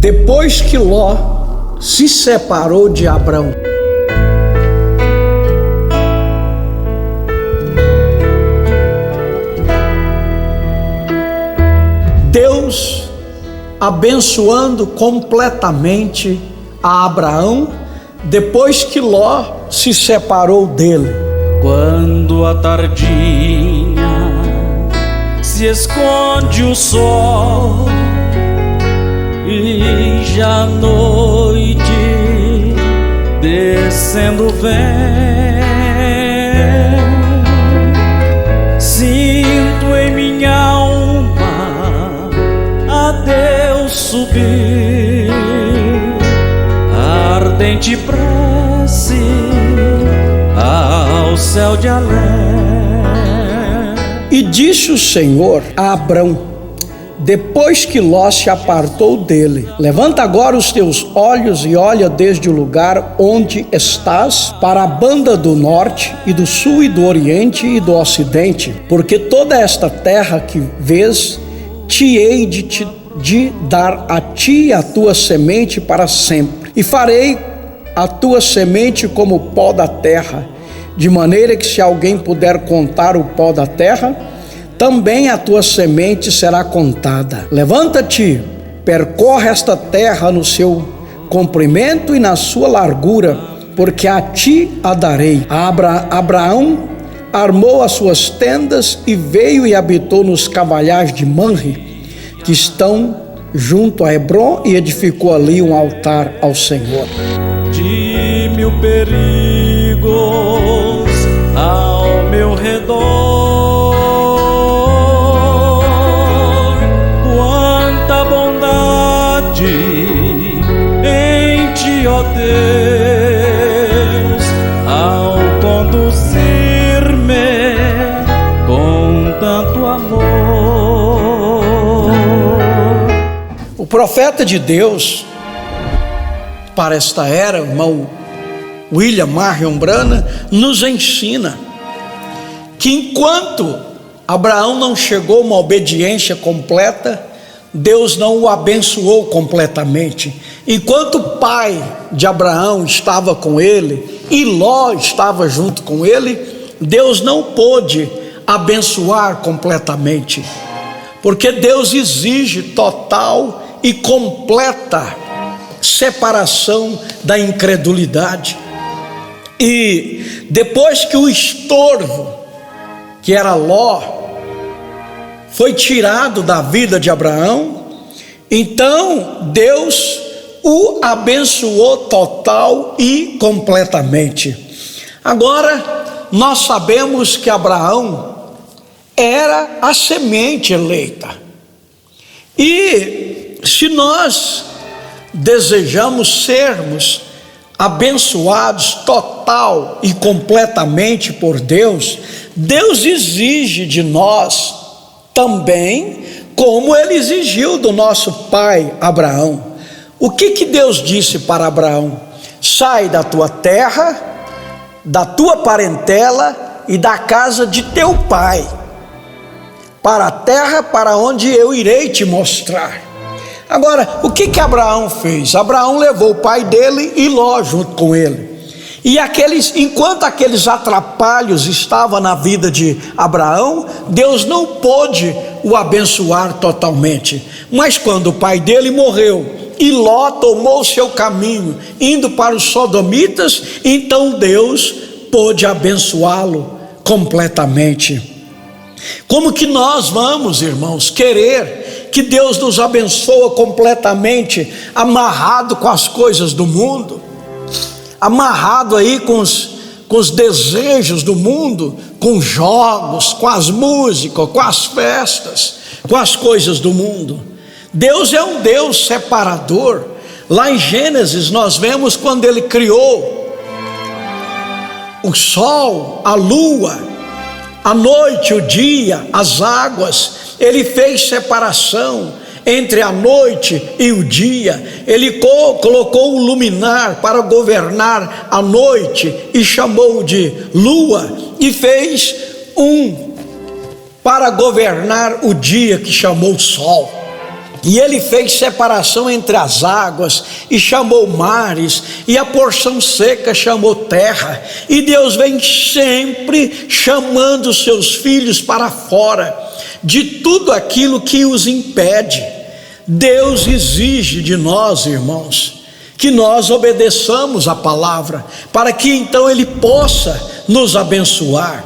Depois que Ló se separou de Abrão, Deus abençoando completamente a Abraão depois que Ló se separou dele. Quando a tardinha se esconde o sol e já a noite descendo vem, sinto em minha alma a Deus subir, ardente prece ao céu de além. E disse o Senhor a Abrão, depois que Ló se apartou dele: levanta agora os teus olhos e olha desde o lugar onde estás para a banda do norte e do sul e do oriente e do ocidente, porque toda esta terra que vês te hei de dar a ti e a tua semente para sempre, e farei a tua semente como o pó da terra, de maneira que se alguém puder contar o pó da terra, também a tua semente será contada. Levanta-te, percorre esta terra no seu comprimento e na sua largura, porque a ti a darei. Abraão armou as suas tendas e veio e habitou nos cavalhais de Manre, que estão junto a Hebrom, e edificou ali um altar ao Senhor. De mil perigos ao meu redor, quanta bondade em ti, ó Deus, ao conduzir-me com tanto amor. O profeta de Deus para esta era, o irmão William Marion Branham, nos ensina que enquanto Abraão não chegou a uma obediência completa, Deus não o abençoou completamente. Enquanto o pai de Abraão estava com ele e Ló estava junto com ele, Deus não pôde abençoar completamente, porque Deus exige total e completa separação da incredulidade. E depois que o estorvo, que era Ló, foi tirado da vida de Abraão, então Deus o abençoou total e completamente. Agora nós sabemos que Abraão era a semente eleita, e se nós desejamos sermos abençoados total e completamente por Deus, Deus exige de nós também, como ele exigiu do nosso pai Abraão. O que Deus disse para Abraão? Sai da tua terra, da tua parentela e da casa de teu pai, para a terra para onde eu irei te mostrar. Agora, o que Abraão fez? Abraão levou o pai dele e Ló junto com ele. E enquanto aqueles atrapalhos estavam na vida de Abraão, Deus não pôde o abençoar totalmente. Mas quando o pai dele morreu e Ló tomou o seu caminho, indo para os sodomitas, então Deus pôde abençoá-lo completamente. Como que nós vamos, irmãos, querer que Deus nos abençoe completamente, amarrado com as coisas do mundo, amarrado aí com os desejos do mundo, com jogos, com as músicas, com as festas, com as coisas do mundo? Deus é um Deus separador. Lá em Gênesis nós vemos quando ele criou o sol, a lua, a noite, o dia, as águas. Ele fez separação entre a noite e o dia. Ele colocou um luminar para governar a noite e chamou de lua, e fez um para governar o dia, que chamou sol. E ele fez separação entre as águas, e chamou mares, e a porção seca chamou terra. E Deus vem sempre chamando seus filhos para fora de tudo aquilo que os impede. Deus exige de nós, irmãos, que nós obedeçamos a palavra, para que então Ele possa nos abençoar.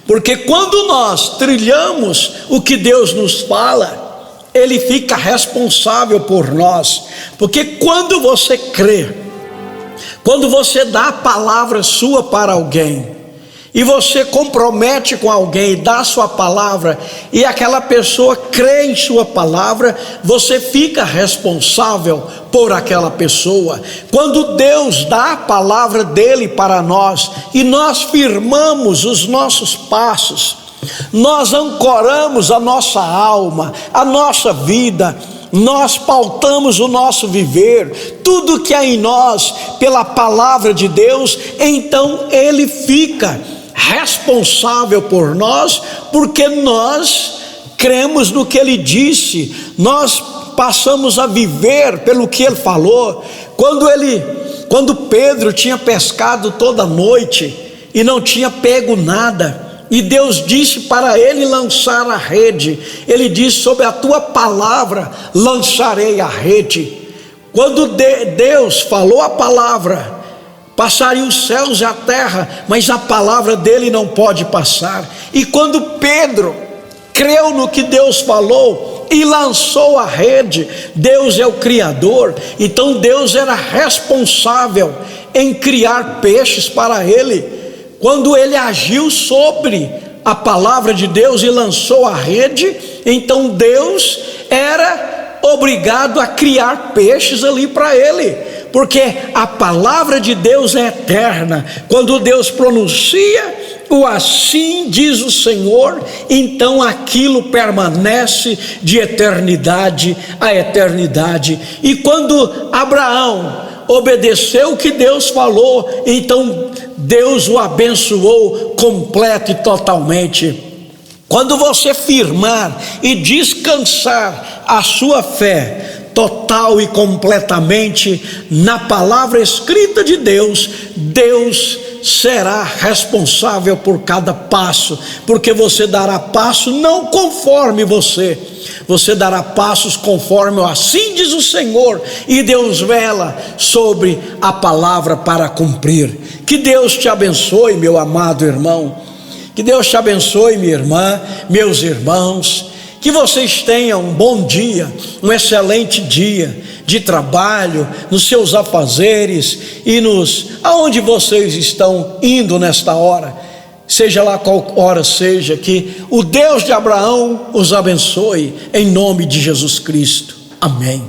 Porque quando nós trilhamos o que Deus nos fala, Ele fica responsável por nós. Porque quando você crê, quando você dá a palavra sua para alguém, e você compromete com alguém e dá a sua palavra, e aquela pessoa crê em sua palavra, você fica responsável por aquela pessoa. Quando Deus dá a palavra dele para nós, e nós firmamos os nossos passos, nós ancoramos a nossa alma, a nossa vida, nós pautamos o nosso viver, tudo que há em nós pela palavra de Deus, então Ele fica responsável por nós, porque nós cremos no que Ele nós passamos a viver pelo que Ele falou. Quando Pedro tinha pescado toda noite e não tinha pego nada, e Deus disse para ele lançar a rede, ele disse: sobre a tua palavra lançarei a rede. Quando Deus falou a palavra, passariam os céus e a terra, mas a palavra dele não pode passar. E quando Pedro creu no que Deus falou e lançou a rede, Deus é o Criador, então Deus era responsável em criar peixes para ele. Quando ele agiu sobre a palavra de Deus e lançou a rede, então Deus era obrigado a criar peixes ali para ele, porque a palavra de Deus é eterna. Quando Deus pronuncia o assim diz o Senhor, então aquilo permanece de eternidade a eternidade. E quando Abraão obedeceu o que Deus falou, então Deus o abençoou completo e totalmente. Quando você firmar e descansar a sua fé total e completamente na palavra escrita de Deus, Deus será responsável por cada passo, porque você dará passo não conforme você dará passos conforme o assim diz o Senhor, e Deus vela sobre a palavra para cumprir. Que Deus te abençoe, meu amado irmão, que Deus te abençoe, minha irmã, meus irmãos, que vocês tenham um bom dia, um excelente dia de trabalho, nos seus afazeres e aonde vocês estão indo nesta hora, seja lá qual hora seja, que o Deus de Abraão os abençoe, em nome de Jesus Cristo, amém.